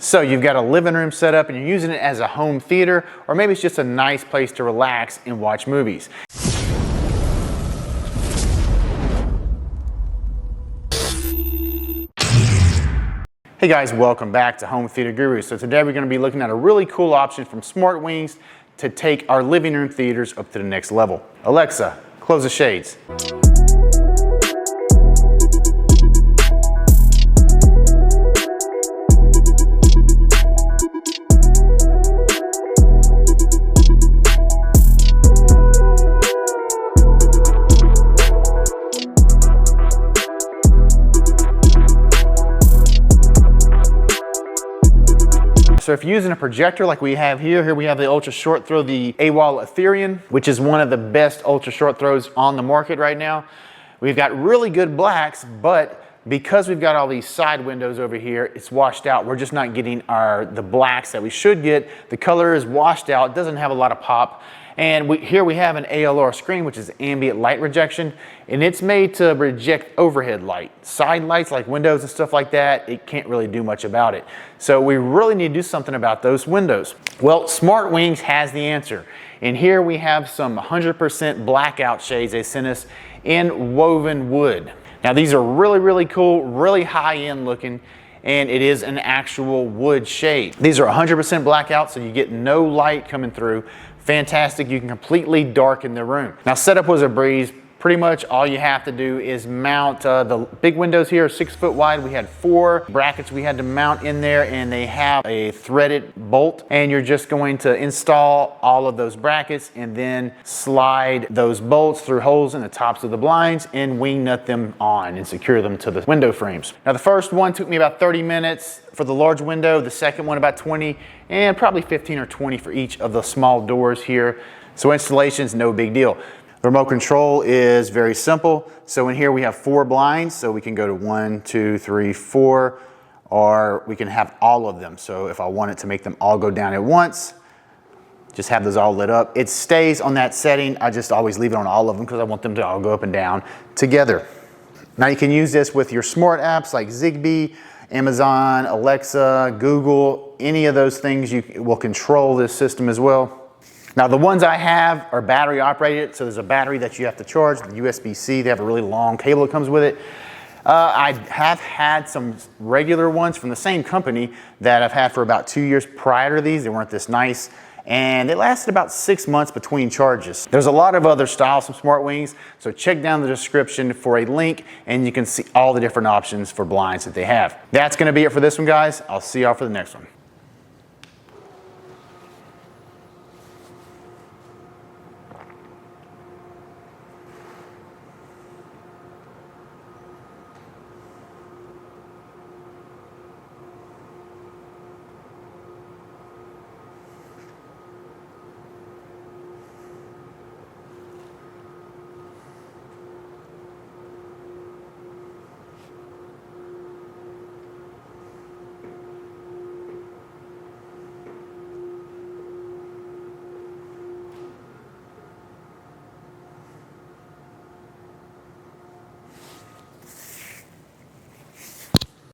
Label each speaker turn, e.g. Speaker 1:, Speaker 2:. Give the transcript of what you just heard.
Speaker 1: So you've got a living room set up and you're using it as a home theater, or maybe it's just a nice place to relax and watch movies. Hey guys, welcome back to Home Theater Guru. So today we're going to be looking at a really cool option from SmartWings to take our living room theaters up to the next level. Alexa, close the shades. So if you're using a projector like we have here we have the ultra short throw, the AWOL Ethereum, which is one of the best ultra short throws on the market right now. We've got really good blacks, but because we've got all these side windows over here, it's washed out. We're just not getting the blacks that we should get. The color is washed out, it doesn't have a lot of pop. And here we have an ALR screen, which is ambient light rejection, and it's made to reject overhead light. Side lights like windows and stuff like that, it can't really do much about it. So we really need to do something about those windows. Well, SmartWings has the answer. And here we have some 100% blackout shades they sent us in woven wood. Now these are really, really cool, really high-end looking, and it is an actual wood shade. These are 100% blackout, so you get no light coming through. Fantastic, you can completely darken the room. Now setup was a breeze. Pretty much all you have to do is mount the big windows here are 6 foot wide. We had 4 brackets we had to mount in there, and they have a threaded bolt, and you're just going to install all of those brackets and then slide those bolts through holes in the tops of the blinds and wing nut them on and secure them to the window frames. Now the first one took me about 30 minutes for the large window, the second one about 20, and probably 15 or 20 for each of the small doors here. So installation's no big deal. The remote control is very simple. So in here we have 4 blinds, so we can go to 1, 2, 3, 4, or we can have all of them. So if I wanted to make them all go down at once, just have those all lit up. It stays on that setting. I just always leave it on all of them because I want them to all go up and down together. Now you can use this with your smart apps like Zigbee, Amazon, Alexa, Google, any of those things. You will control this system as well. Now the ones I have are battery operated, so there's a battery that you have to charge, the USB-C. They have a really long cable that comes with it. I have had some regular ones from the same company that I've had for about 2 years prior to these. They weren't this nice, and they lasted about 6 months between charges. There's a lot of other styles from SmartWings, so check down the description for a link and you can see all the different options for blinds that they have. That's gonna be it for this one, guys. I'll see y'all for the next one.